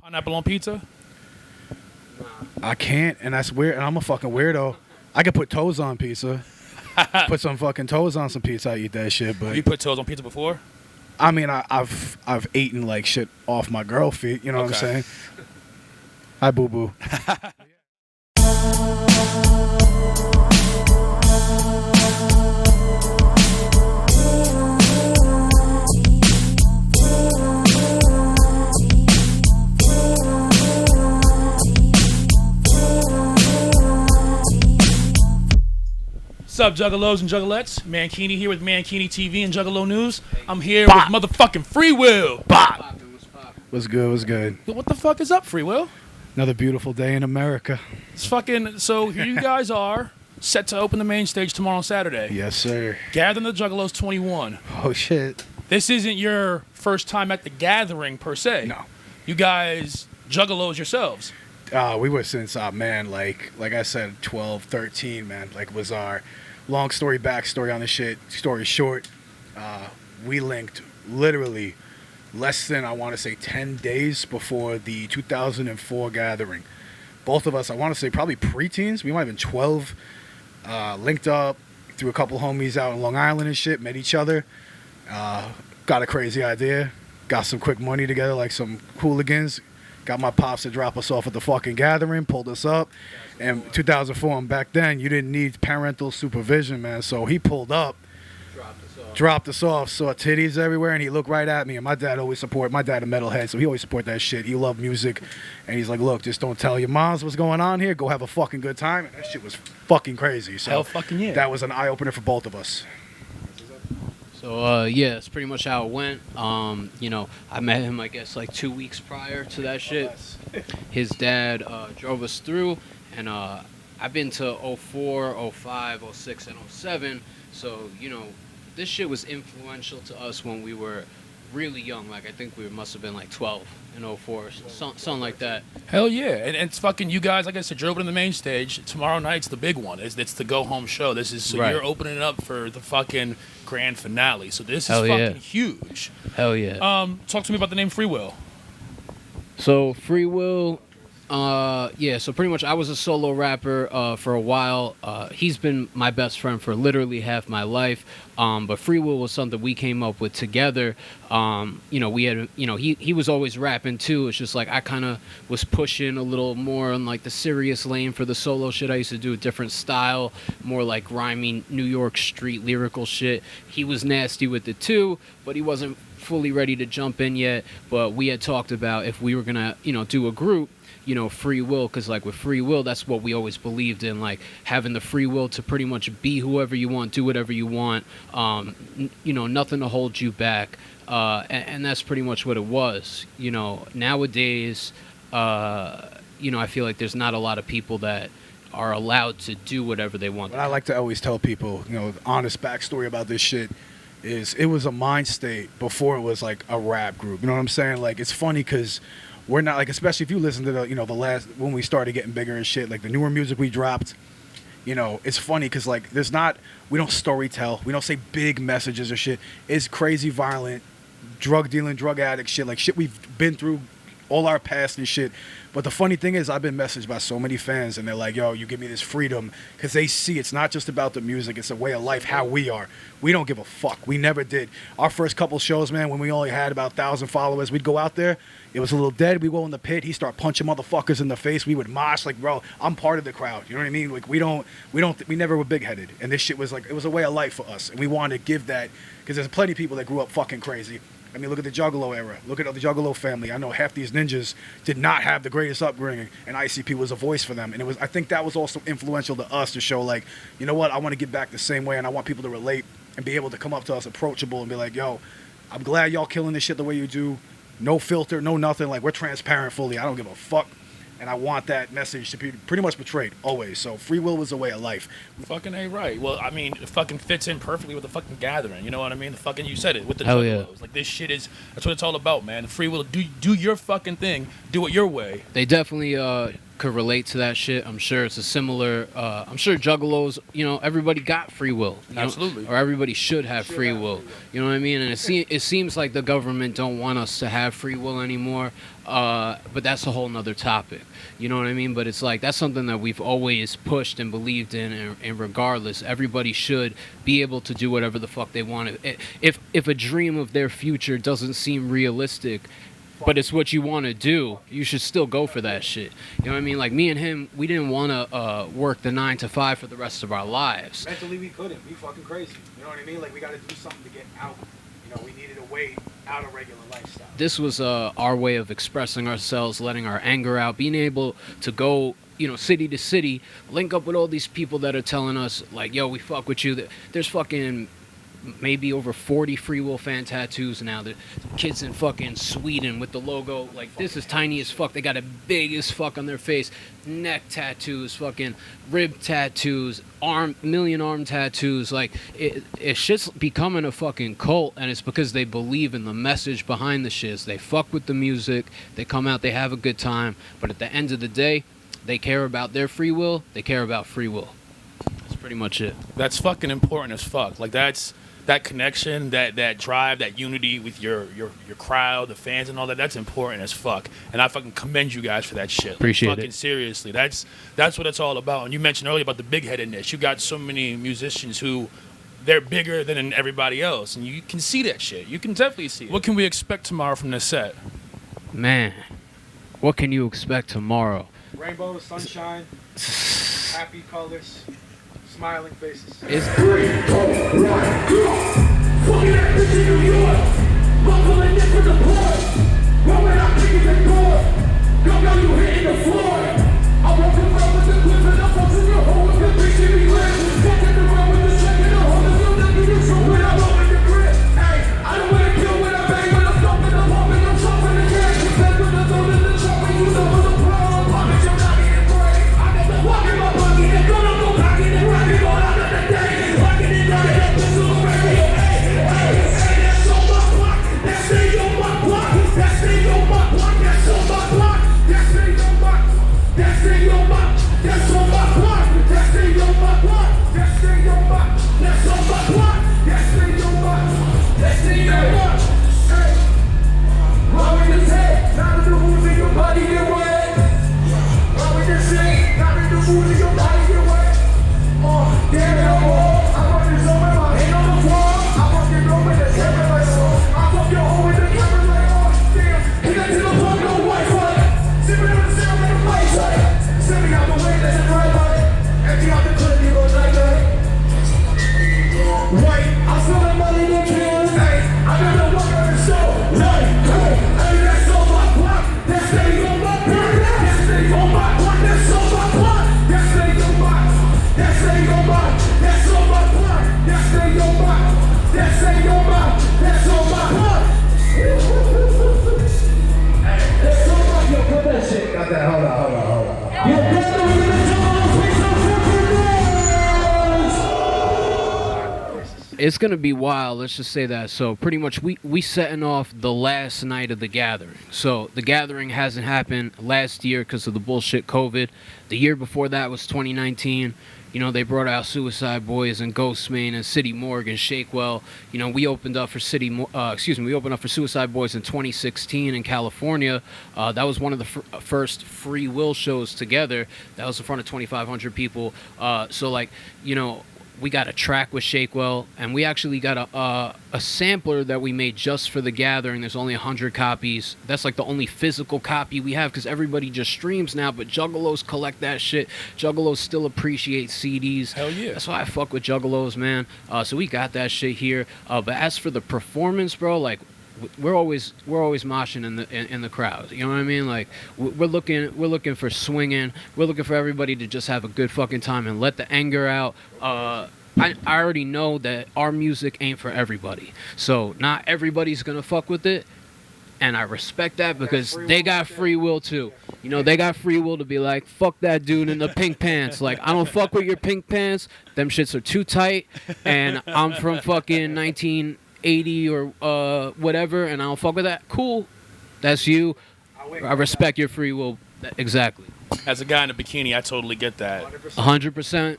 Pineapple on pizza? I can't, and that's weird. And I'm a fucking weirdo. I could put toes on pizza. Put some fucking toes on some pizza. I eat that shit. But you put toes on pizza before? I mean, I've eaten like shit off my girl feet. You know what I'm saying? Hi, boo boo. What's up, Juggalos and Juggalettes? Mankini here with Mankini TV and Juggalo News. I'm here with motherfucking Freewill. Bop. What's good? What's good? What the fuck is up, Freewill? Another beautiful day in America. It's fucking. So here you guys are, set to open the main stage tomorrow on Saturday. Yes, sir. Gathering the Juggalos 21. Oh shit. This isn't your first time at the gathering per se. No. You guys Juggalos yourselves. We were since man, like I said, 12, 13, man. Like was our long story backstory on this shit. Story short, we linked literally less than, I want to say, 10 days before the 2004 gathering. Both of us, I want to say, probably preteens. We might have been 12. Linked up through a couple homies out in Long Island and shit. Met each other. Got a crazy idea. Got some quick money together, like some hooligans. Got my pops to drop us off at the fucking gathering, pulled us up. And 2004, and back then, you didn't need parental supervision, man. So he pulled up, dropped us off, saw titties everywhere, and he looked right at me. And my dad a metalhead, so he always support that shit. He loved music. And he's like, look, just don't tell your moms what's going on here. Go have a fucking good time. And that shit was fucking crazy. So hell fucking yeah. That was an eye-opener for both of us. So, yeah, that's pretty much how it went. You know, I met him, I guess, like 2 weeks prior to that shit. His dad drove us through, and I've been to 04, 05, 06, and 07. So, you know, this shit was influential to us when we were really young. Like, I think we must have been like 12 and 04, something like that. Hell yeah. And it's fucking, you guys, like I said, you're opening the main stage. Tomorrow night's the big one. It's the go-home show. This is, so you're opening it up for the fucking grand finale. So this is fucking huge. Hell yeah. Talk to me about the name Freewill. So Freewill, yeah, so pretty much I was a solo rapper for a while. He's been my best friend for literally half my life. But Freewill was something we came up with together. You know, we had, you know, he was always rapping too. It's just like I kind of was pushing a little more on like the serious lane for the solo shit. I used to do a different style, more like rhyming New York street lyrical shit. He was nasty with it too, but he wasn't fully ready to jump in yet. But we had talked about if we were gonna, you know, do a group, you know, free will, because like with free will, that's what we always believed in, like having the free will to pretty much be whoever you want, do whatever you want, you know, nothing to hold you back, and that's pretty much what it was. You know, nowadays, you know, I feel like there's not a lot of people that are allowed to do whatever they want. What I like to always tell people, you know, the honest backstory about this shit is it was a mind state before it was like a rap group. You know what I'm saying? Like, it's funny because we're not, like, especially if you listen to the, you know, the last, when we started getting bigger and shit, like the newer music we dropped, you know, it's funny because like there's not, we don't story tell, we don't say big messages or shit. It's crazy, violent, drug dealing, drug addict shit, like shit we've been through all our past and shit. But the funny thing is, I've been messaged by so many fans, and they're like, yo, you give me this freedom, because they see it's not just about the music, it's a way of life, how we are. We don't give a fuck. We never did. Our first couple shows, man, when we only had about 1,000 followers, we'd go out there, it was a little dead, we'd go in the pit, he'd start punching motherfuckers in the face, we would mosh, like, bro, I'm part of the crowd, you know what I mean? Like, we never were big-headed, and this shit was like, it was a way of life for us, and we wanted to give that, because there's plenty of people that grew up fucking crazy. I mean, look at the Juggalo era. Look at the Juggalo family. I know half these ninjas did not have the greatest upbringing, and ICP was a voice for them. And it was, I think that was also influential to us to show, like, you know what? I want to get back the same way, and I want people to relate and be able to come up to us approachable and be like, yo, I'm glad y'all killing this shit the way you do. No filter, no nothing. Like, we're transparent fully. I don't give a fuck. And I want that message to be pretty much portrayed always. So free will was a way of life. Fucking ain't right. Well, I mean, it fucking fits in perfectly with the fucking gathering. You know what I mean? The fucking, you said it, with the Hell Juggalos. yeah. Like, this shit is, that's what it's all about, man. Free will, do your fucking thing. Do it your way. They definitely could relate to that shit. I'm sure it's a similar. I'm sure Juggalos. Everybody got free will. Absolutely. Or everybody should have free will. You know what I mean? And it seems like the government don't want us to have free will anymore. But that's a whole nother topic. You know what I mean? But it's like that's something that we've always pushed and believed in, and regardless, everybody should be able to do whatever the fuck they want. If a dream of their future doesn't seem realistic, but it's what you want to do, you should still go for that shit. You know what I mean? Like me and him, we didn't want to work the 9 to 5 for the rest of our lives. Mentally, we couldn't. We fucking crazy. You know what I mean? Like we got to do something to get out. We needed a way out of regular lifestyle. This was our way of expressing ourselves, letting our anger out, being able to go, city to city, link up with all these people that are telling us, like, yo, we fuck with you. There's fucking maybe over 40 Freewill fan tattoos now. The kids in fucking Sweden with the logo, like, this is tiny as fuck. They got a big as fuck on their face. Neck tattoos, fucking rib tattoos, million arm tattoos. Like, it shit's becoming a fucking cult, and it's because they believe in the message behind the shits. They fuck with the music, they come out, they have a good time, but at the end of the day, they care about their free will, they care about free will. That's pretty much it. That's fucking important as fuck. Like, that connection, that drive, that unity with your crowd, the fans and all that's important as fuck. And I fucking commend you guys for that shit. Appreciate it. Fucking seriously. That's what it's all about. And you mentioned earlier about the big-headedness. You got so many musicians who, they're bigger than everybody else. And you can see that shit. You can definitely see it. What can we expect tomorrow from this set? Man, what can you expect tomorrow? Rainbows, sunshine, happy colors, smiling faces. It's Fucking that bitch in New York. Buckling it for the port. Rolling out kicking the door. Go, you hitting the floor. I walk around with the clip and I'm up to your hole with the bitch in me leg. Fucking around with the check in the hole. The film that you use when I'm rolling the grip. Hey, I don't wanna kill when I bang, when I'm thumping, I'm pumping, I'm chopping the gas. Back with the throat in the chopping, you know the problem. I'm at your knocking and break. I got the walk in my pocket and gonna go knocking and rocking all out of the day. Locking it down and up to the radio. That's on my block. That's on my block. That's on my block. That's on my block. That's on my. That's on my. That's on my block. That's on my block. That's on my. That's on my block. That's on my. That's on my. Hey, how in the head? Not in the mood in your body get wet. How in the head? Not in the mood in your body get wet. Oh, damn it, I want this over my head on the wall. I want you over the camera like oh. I fuck your hole in the camera like oh. Damn, hit that to the plug, no Wi-Fi. Sipping on the sound like a mic check. Sending out the way, that's a drive-by. Empty out the clip, you go night-night. Wait, I'm feeling money in cans. Hey, I gotta walk on the show. Night, hey, that's on my block. That's on my block. That's on my block. That's on my block. That's on my. That's on my. That's on my block. That's on my. That's on my. That's on my block. That's on my. Yo, put that shit. Got that. Hold on. Yo, brother, we're gonna tell them face on It's gonna be wild. Let's just say that. So pretty much, we setting off the last night of the gathering. So the gathering hasn't happened last year because of the bullshit COVID. The year before that was 2019. They brought out Suicide Boys and Ghostman and City Morgue and Shakewell. We opened up for we opened up for Suicide Boys in 2016 in California. That was one of the first Free Will shows together. That was in front of 2,500 people. We got a track with Shakewell, and we actually got a sampler that we made just for the gathering. There's only 100 copies. That's like the only physical copy we have because everybody just streams now, but Juggalos collect that shit. Juggalos still appreciate CDs. Hell yeah. That's why I fuck with Juggalos, man. So we got that shit here. But as for the performance, bro, like, we're always moshing in the crowd. You know what I mean? Like we're looking for swinging. We're looking for everybody to just have a good fucking time and let the anger out. I already know that our music ain't for everybody, so not everybody's gonna fuck with it, and I respect that because they got free will too. They got free will to be like, fuck that dude in the pink pants. Like, I don't fuck with your pink pants. Them shits are too tight, and I'm from fucking 1980 or whatever, and I don't fuck with that. Cool, that's you. I respect your free will. Exactly. As a guy in a bikini, I totally get that. 100%.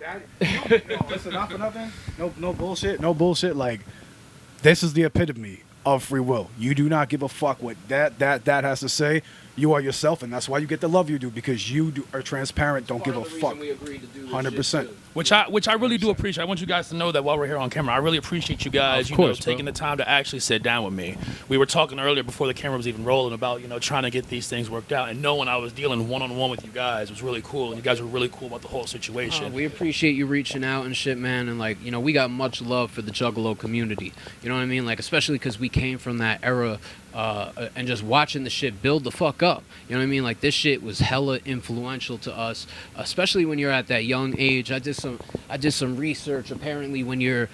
Listen, not for nothing. No bullshit. No bullshit. Like, this is the epitome of free will. You do not give a fuck what that has to say. You are yourself, and that's why you get the love you do, because you are transparent. Don't give a fuck. 100%. Which I really do appreciate. I want you guys to know that while we're here on camera, I really appreciate you guys, Of course, taking the time to actually sit down with me. We were talking earlier before the camera was even rolling about, trying to get these things worked out, and knowing I was dealing one-on-one with you guys was really cool, and you guys were really cool about the whole situation. We appreciate you reaching out and shit, man, and like, we got much love for the Juggalo community. You know what I mean? Like, especially because we came from that era. And just watching the shit build the fuck up. You know what I mean? Like, this shit was hella influential to us, especially when you're at that young age. I did some research. Apparently, when you're,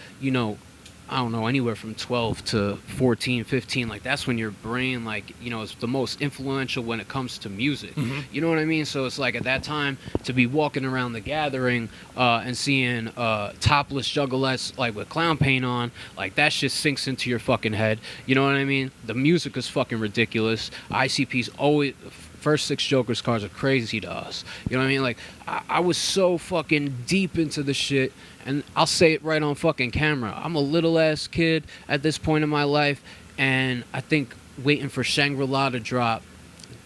I don't know, anywhere from 12 to 14, 15, like, that's when your brain, like, is the most influential when it comes to music. Mm-hmm. You know what I mean? So it's like, at that time, to be walking around the gathering and seeing topless Juggalos, like, with clown paint on, like, that shit sinks into your fucking head. You know what I mean? The music is fucking ridiculous. ICP's always... First 6 Joker's cards are crazy to us. You know what I mean? Like, I was so fucking deep into the shit, and I'll say it right on fucking camera. I'm a little ass kid at this point in my life, and I think waiting for Shangri-La to drop,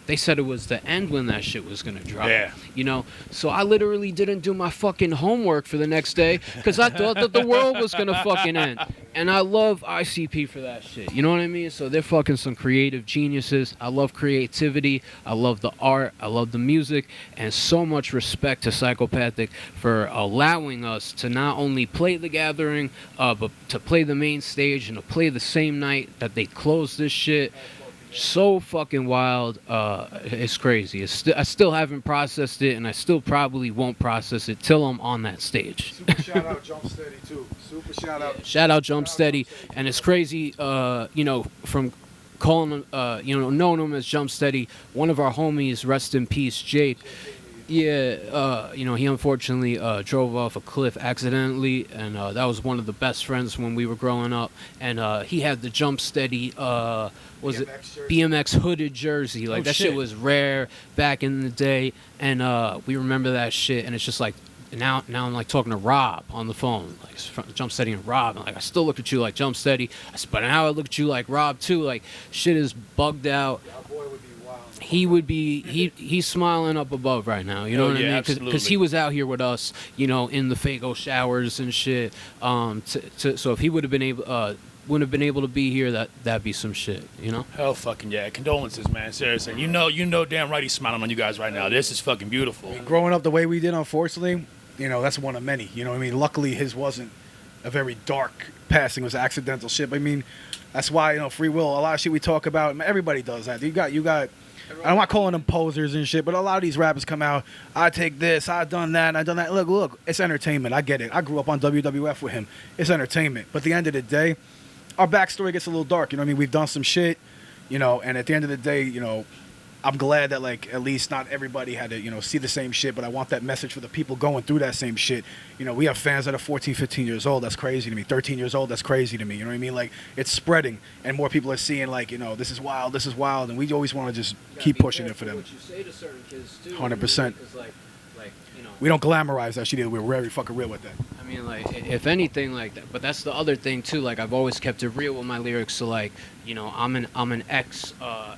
they said it was the end when that shit was gonna drop. Yeah. So I literally didn't do my fucking homework for the next day because I thought that the world was gonna fucking end. And I love ICP for that shit. You know what I mean? So they're fucking some creative geniuses. I love creativity. I love the art. I love the music. And so much respect to Psychopathic for allowing us to not only play the gathering, but to play the main stage and to play the same night that they closed this shit. So fucking wild. It's crazy. I still haven't processed it, and I still probably won't process it till I'm on that stage. Super shout out Jump Steady too. Super shout out. Shout out Jump Steady. And it's crazy, from calling him, knowing him as Jump Steady. One of our homies, rest in peace, Jake. Yeah, he unfortunately drove off a cliff accidentally, and that was one of the best friends when we were growing up. And he had the Jump Steady, BMX hooded jersey. Like, that shit was rare back in the day, and we remember that shit. And it's just like, now I'm like talking to Rob on the phone, like Jump Steady and Rob, and like, I still look at you like Jump Steady, but now I look at you like Rob too. Like, shit is bugged out. He's smiling up above right now. You know what I mean? Because he was out here with us, in the Fago showers and shit. So if he would have been able, wouldn't have been able to be here, that'd be some shit. Hell fucking yeah. Condolences, man. Seriously. You know damn right he's smiling on you guys right now. This is fucking beautiful. Growing up the way we did, unfortunately, that's one of many. You know what I mean? Luckily, his wasn't a very dark passing. It was accidental shit. But I mean, that's why, free will, a lot of shit we talk about, everybody does that. You got. I'm not calling them posers and shit, but a lot of these rappers come out, I take this, I done that, and I done that. Look, it's entertainment. I get it. I grew up on WWF with him. It's entertainment. But at the end of the day, our backstory gets a little dark. You know what I mean? We've done some shit, and at the end of the day, I'm glad that, like, at least not everybody had to, see the same shit, but I want that message for the people going through that same shit. We have fans that are 14, 15 years old. That's crazy to me. 13 years old, that's crazy to me. You know what I mean? Like, it's spreading, and more people are seeing, like, this is wild, and we always want to just keep pushing it for them. What you say to certain kids, too. 100%. Like, we don't glamorize that shit either. We're very fucking real with that. I mean, like, if anything, like that. But that's the other thing too. Like, I've always kept it real with my lyrics. So, like, I'm an ex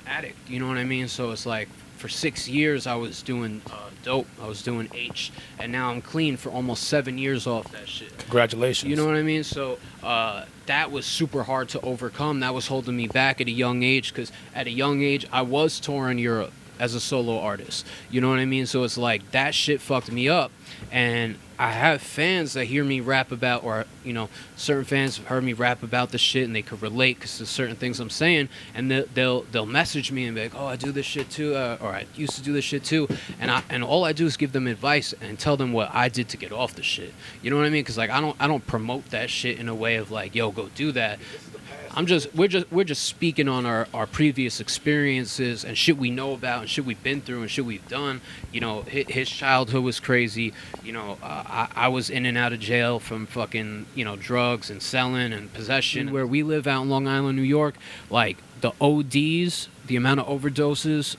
addict. You know what I mean? So it's like, for 6 years I was doing dope. I was doing H, and now I'm clean for almost 7 years off that shit. Congratulations. You know what I mean? So that was super hard to overcome. That was holding me back at a young age, because at a young age I was touring Europe as a solo artist. You know what I mean? So it's like, that shit fucked me up. And I have fans that hear me rap about, or, certain fans have heard me rap about the shit, and they could relate because there's certain things I'm saying, and they'll message me and be like, oh, I do this shit too, or I used to do this shit too. And all I do is give them advice and tell them what I did to get off the shit. You know what I mean? Because, like, I don't promote that shit in a way of like, yo, go do that. We're just speaking on our previous experiences and shit we know about and shit we've been through and shit we've done. His childhood was crazy. I was in and out of jail from fucking, drugs and selling and possession. Where we live out in Long Island, New York, like, the ODs, the amount of overdoses,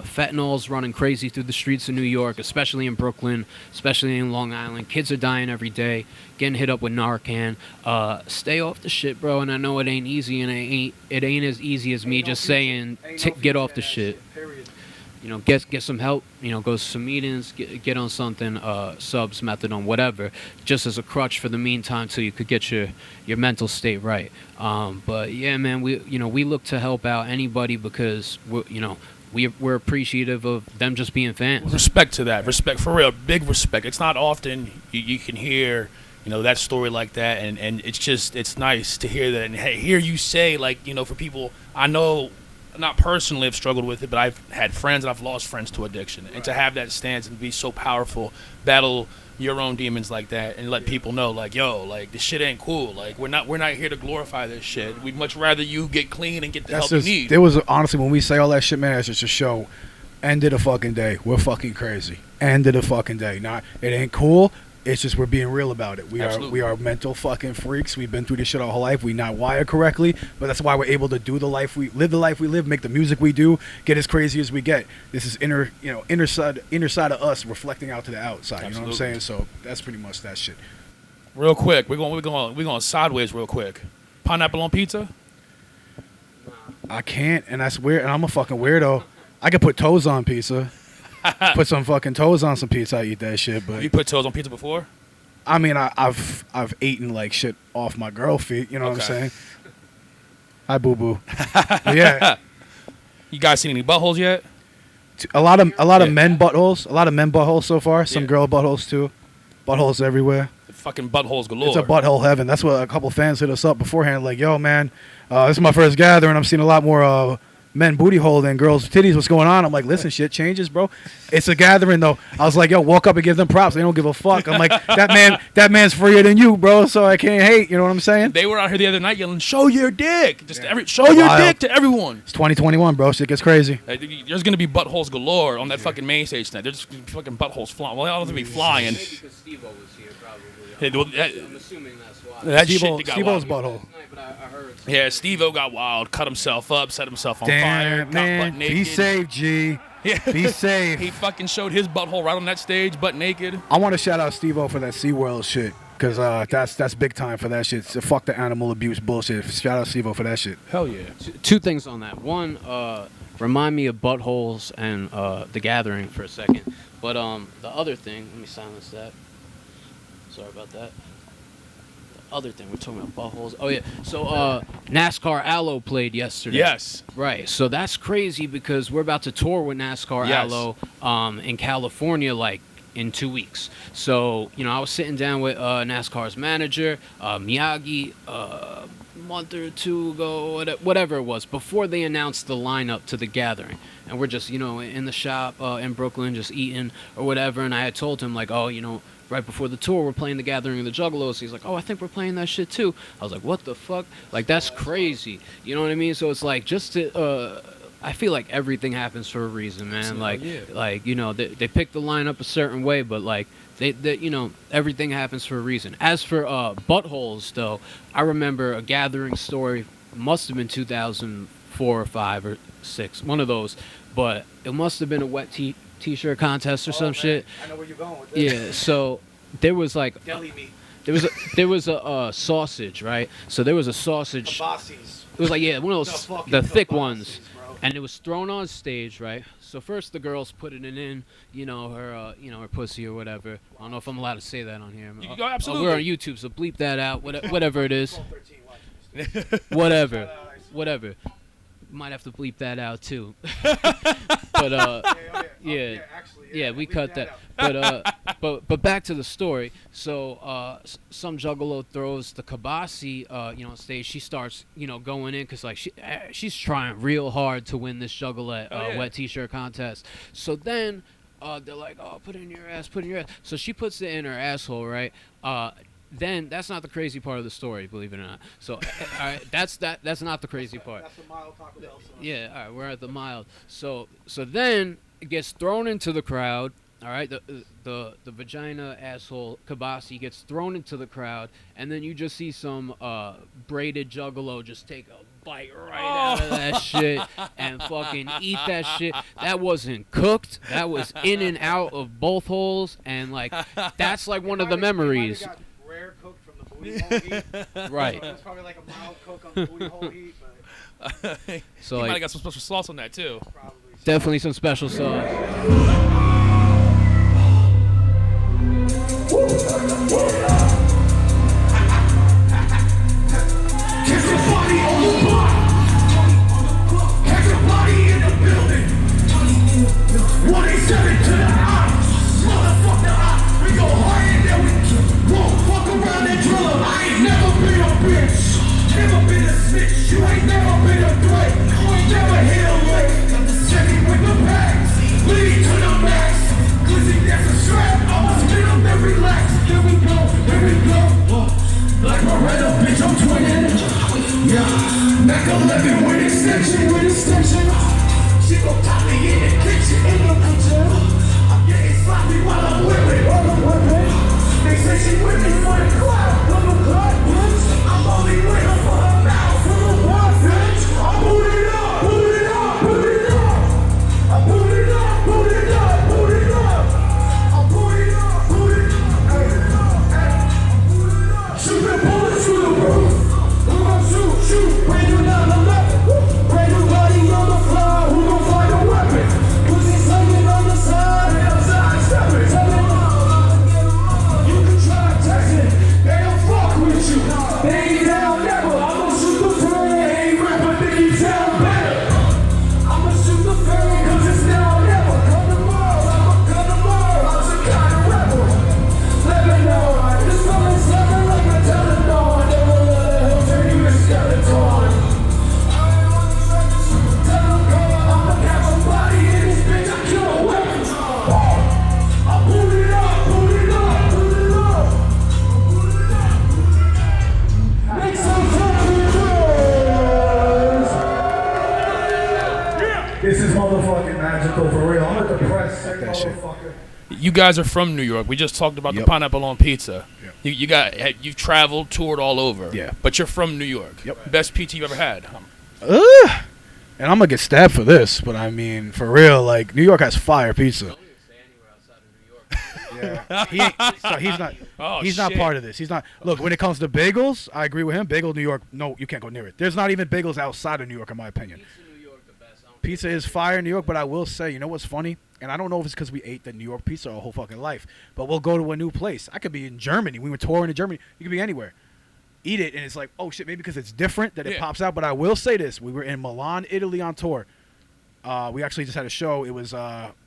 fentanyl's running crazy through the streets of New York, especially in Brooklyn, especially in Long Island. Kids are dying every day, getting hit up with Narcan. Stay off the shit, bro. And I know it ain't easy, and it ain't as easy as me just saying get off the shit. You know, get some help. You know, go to some meetings, get on something, subs, methadone, whatever, just as a crutch for the meantime till you could get your mental state right. But yeah, man, we look to help out anybody because we're appreciative of them just being fans. Respect to that. Respect, for real. Big respect. It's not often you can hear, that story like that, and it's nice to hear that. And hey, hear you say, like, for people, I know, not personally have struggled with it, but I've had friends and I've lost friends to addiction. And to have that stance and be so powerful, battle your own demons like that, and let people know, like, yo, like, this shit ain't cool. Like, we're not here to glorify this shit. We'd much rather you get clean and get the help you need. There was, honestly, when we say all that shit, man, it's just a show. End of the fucking day. We're fucking crazy. End of the fucking day. It ain't cool. It's just we're being real about it. We are mental fucking freaks. We've been through this shit our whole life. We not wired correctly, but that's why we're able to do the life we live, make the music we do, get as crazy as we get. This is inner side of us reflecting out to the outside. Absolutely. You know what I'm saying? So that's pretty much that shit. Real quick, we're going sideways real quick. Pineapple on pizza? I can't, and that's weird. And I'm a fucking weirdo. I can put toes on pizza. Put some fucking toes on some pizza, I eat that shit. But you put toes on pizza before? I mean, I've eaten like shit off my girl feet. You know what I'm saying? Hi, boo boo. Yeah. You guys seen any buttholes yet? A lot of men buttholes. A lot of men buttholes so far. Some girl buttholes too. Buttholes everywhere. Fucking buttholes galore. It's a butthole heaven. That's what a couple fans hit us up beforehand. Like, yo, man, this is my first gathering. I'm seeing a lot more men booty hole than girls titties. What's going on? I'm like, listen, shit changes, bro. It's a gathering though. I was like, yo, walk up and give them props. They don't give a fuck. I'm like, that man's freer than you, bro. So I can't hate. You know what I'm saying? They were out here the other night yelling, "Show your dick!" Show your dick to everyone. It's 2021, bro. Shit gets crazy. There's gonna be buttholes galore on that fucking main stage tonight. There's fucking buttholes flying. Well, they don't have to be flying. Maybe because Steve-O was here, probably. I'm assuming that's why. That shit got Steve-O's wild. butthole. Yeah, Steve-O got wild, cut himself up, set himself on fire, got man. butt naked. Be safe, G. Yeah. Be safe. He fucking showed his butthole right on that stage, butt naked. I want to shout out Steve-O for that SeaWorld shit, because that's big time for that shit. So fuck the animal abuse bullshit. Shout out Steve-O for that shit. Hell yeah. Two things on that. One, remind me of buttholes and The Gathering for a second. But the other thing, let me silence that. Sorry about that. Other thing we're talking about buttholes. Oh yeah, so NASCAR Aloe played yesterday. Yes. Right. So that's crazy because we're about to tour with NASCAR Aloe in California like in 2 weeks. So I was sitting down with NASCAR's manager Miyagi a month or two ago, whatever it was, before they announced the lineup to the gathering, and we're just in the shop in Brooklyn just eating or whatever, and I had told him like, right before the tour, we're playing the Gathering of the Juggalos. He's like, oh, I think we're playing that shit too. I was like, what the fuck? Like, that's crazy. You know what I mean? So it's like, just to, I feel like everything happens for a reason, man. They pick the lineup a certain way, but like, they everything happens for a reason. As for buttholes, though, I remember a gathering story, must have been 2004 or 5 or 6, one of those, but it must have been a wet t-shirt contest or some shit. I know where you're going with this. Yeah, so there was like deli meat. there was a sausage, right? So there was a sausage. Kabasi's. It was like one of those The the thick Kabasi's, ones, bro. and it was thrown on stage, right? So first the girls putting it in, her her pussy or whatever. I don't know if I'm allowed to say that on here. Absolutely. We're on YouTube, so bleep that out. Whatever it is. Whatever. Might have to bleep that out too. But we cut that. But back to the story. So some juggalo throws the kabasi on stage. She starts going in because like she's trying real hard to win this juggle at wet t-shirt contest. So then they're like, oh, put it in your ass. So she puts it in her asshole, right? Then that's not the crazy part of the story, believe it or not. So, all right, that's not the crazy part. That's the mild Taco Bell sauce. Yeah, all right, we're at the mild. So then it gets thrown into the crowd. All right, the vagina asshole kabasi gets thrown into the crowd, and then you just see some braided juggalo just take a bite right out of that shit and fucking eat that shit. That wasn't cooked. That was in and out of both holes, and like that's like one of the memories. Rare cooked from the booty hole heat. Right. It's probably like a mild cook on the booty hole heat, but So You might like have got some special sauce on that too. probably. definitely some special sauce. Catch your body on the block. Catch your body in the building. 187 to the eye. Motherfucker, we go hard and then we won't fuck around and drill 'em. I ain't never been a bitch. Never been a snitch. You ain't never been a threat. You ain't never hit a lick. Check it with the packs. Lead to the max. Glizzy, that's a strap. I'ma spin 'em and relax. Here we go. Here we go. Like Beretta, bitch, I'm twinning. Yeah, Mac 11 with extension, with extension. She gon' pop me in the kitchen, in the kitchen. I'm getting sloppy while I'm whipping, They say she with me for the crowd, bitch. I'm only with her for her mouth, for the one, bitch. I boot it up, boot it up, boot it up. I boot it up, boot it up, boot it up. I boot it up, boot it up, hey, hey. Shooting bullets through the roof. Who gon' shoot? Brand new 911. Brand new body on the floor. Who gon' find a weapon? Pussy slinging on the side. And I'm sidestepping. Tell them you can try texting. They don't fuck with you. They ain't down never. I'ma shoot the fairy. Ain't rapper, think you sound better. I'ma shoot the fairy 'cause it's now or never. Come tomorrow, I'ma come tomorrow. I'm some kind of rebel. Let me know. This coming seven like a Telenor. Never let a hill turn you to skeleton. Tell them go, I'ma have a body in this bitch. I kill a weapon. I boot it up, boot it up, boot it up. Make some fucking noise. This is motherfucking magical for real. I'm a depressed sick that shit. motherfucker. You guys are from New York. We just talked about the Yep. pineapple on pizza. Yep. You've traveled, toured all over. Yeah. But you're from New York. Yep. Best pizza you've ever had. And I'm gonna get stabbed for this, but I mean, for real, like New York has fire pizza. Yeah, he's not. Oh, He's not shit. part of this. He's not. Look, when it comes to bagels, I agree with him. Bagel New York, no, you can't go near it. There's not even bagels outside of New York, in my opinion. Pizza is fire in New York, but I will say, you know what's funny? And I don't know if it's because we ate the New York pizza our whole fucking life, but we'll go to a new place. I could be in Germany. We were touring in Germany. You could be anywhere. Eat it, and it's like, oh shit, maybe because it's different that it Yeah. pops out. But I will say this: we were in Milan, Italy on tour. We actually just had a show. It was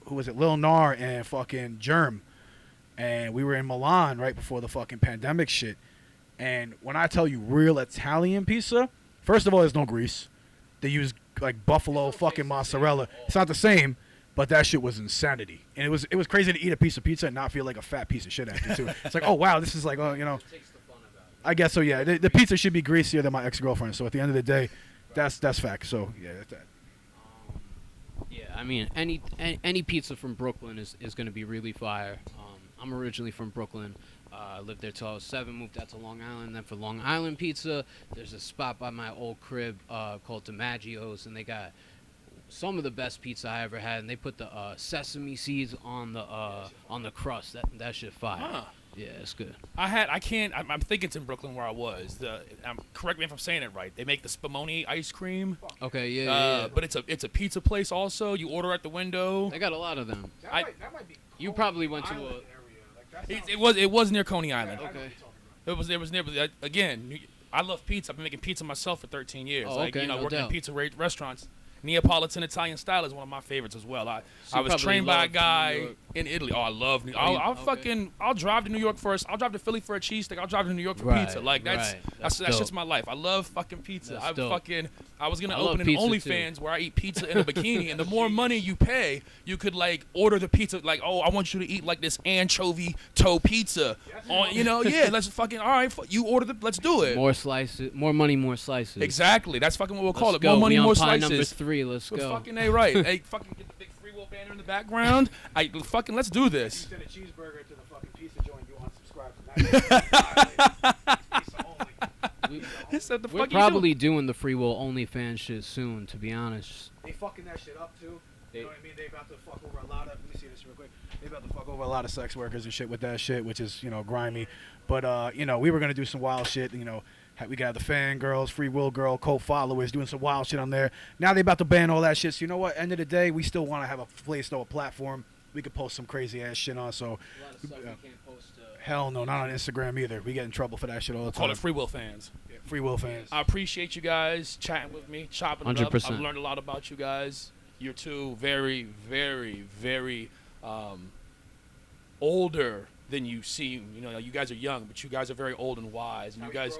who was it? Lil Nar and fucking Germ, and we were in Milan right before the fucking pandemic shit. And when I tell you real Italian pizza, first of all, there's no grease. They use like buffalo fucking mozzarella. It's not the same, but that shit was insanity. And it was crazy to eat a piece of pizza and not feel like a fat piece of shit after too. It's like, oh wow, this is like, you know. I guess so. Yeah, the pizza should be greasier than my ex-girlfriend. So at the end of the day, that's fact. So yeah, that's that. Yeah, I mean, any pizza from Brooklyn is going to be really fire. I'm originally from Brooklyn. I lived there till I was 7, moved out to Long Island. Then for Long Island pizza, there's a spot by my old crib called DiMaggio's, and they got some of the best pizza I ever had. And they put the sesame seeds on the crust. That shit fire. Huh. Yeah, it's good. I think it's in Brooklyn where I was. Correct me if I'm saying it right. They make the spumoni ice cream. Okay, yeah. But it's a pizza place also. You order at the window. They got a lot of them. That might be. You probably went to a. It was near Coney Island. Okay. It was near. But again, I love pizza. I've been making pizza myself for 13 years. Oh, okay, no working doubt. in pizza restaurants. Neapolitan Italian style is one of my favorites as well. I was probably trained by a love New guy York. in Italy. Oh, I love New York. Okay. I'll drive to New York first. I'll drive to Philly for a cheesesteak. I'll drive to New York for Right, pizza. Like that's That's that's just dope. my life. I love fucking pizza. That's I dope. was gonna I love open an pizza, OnlyFans where I eat pizza in a bikini, and the more money you pay, you could like order the pizza. Like, oh, I want you to eat like this anchovy toe pizza. Let's fucking all right. You order let's do it. More slices, more money, more slices. Exactly. That's fucking what we'll call Let's it. More go. money, We on more pie slices. number 3. Let's But go. fucking A right. Hey, fucking get the big Freewill banner in the background. Let's do this. Instead of cheeseburger to the fucking pizza joint, you unsubscribe from that. Pizza only. So the We're fuck probably you doing the Freewill OnlyFans shit soon, to be honest. They fucking that shit up too. You know what I mean? They about to fuck over a lot of. Let me see this real quick. They about to fuck over a lot of sex workers and shit with that shit, which is grimy. But we were gonna do some wild shit. We got the fangirls, Free Will Girl, cult followers doing some wild shit on there. Now they about to ban all that shit. So you know what? End of the day, we still want to have a place, though, a platform we could post some crazy ass shit on. So A lot of stuff you can't post. hell no, not on Instagram either. We get in trouble for that shit all the time. Call it Free Will fans. Yeah, Free Will fans. I appreciate you guys chatting with me, chopping it up. 100%. I've learned a lot about you guys. You're two very, very, very older than you seem. You guys are young, but you guys are very old and wise. And you guys,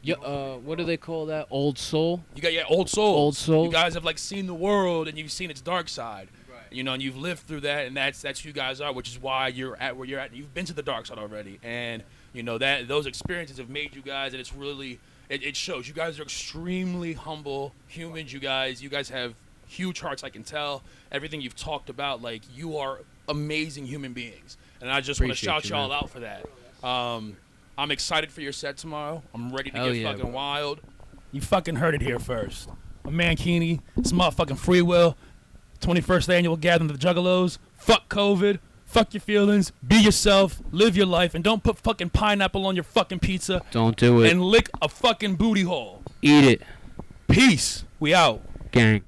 What do they call that? Old soul? you got old souls. Old souls. You guys have seen the world and you've seen its dark side. Right. And you've lived through that, and that's who you guys are, which is why you're at where you're at. You've been to the dark side already, and that those experiences have made you guys, and it's really it shows. You guys are extremely humble humans. You guys have huge hearts. I can tell everything you've talked about. Like, you are amazing human beings, and I just want to Appreciate shout you, y'all man. out for that. I'm excited for your set tomorrow. I'm ready to Hell get yeah, fucking bro. wild. You fucking heard it here first. A Mankini, it's motherfucking Free Will. 21st annual gathering of the Juggalos. Fuck COVID. Fuck your feelings. Be yourself. Live your life. And don't put fucking pineapple on your fucking pizza. Don't do it. And lick a fucking booty hole. Eat it. Peace. We out. Gang.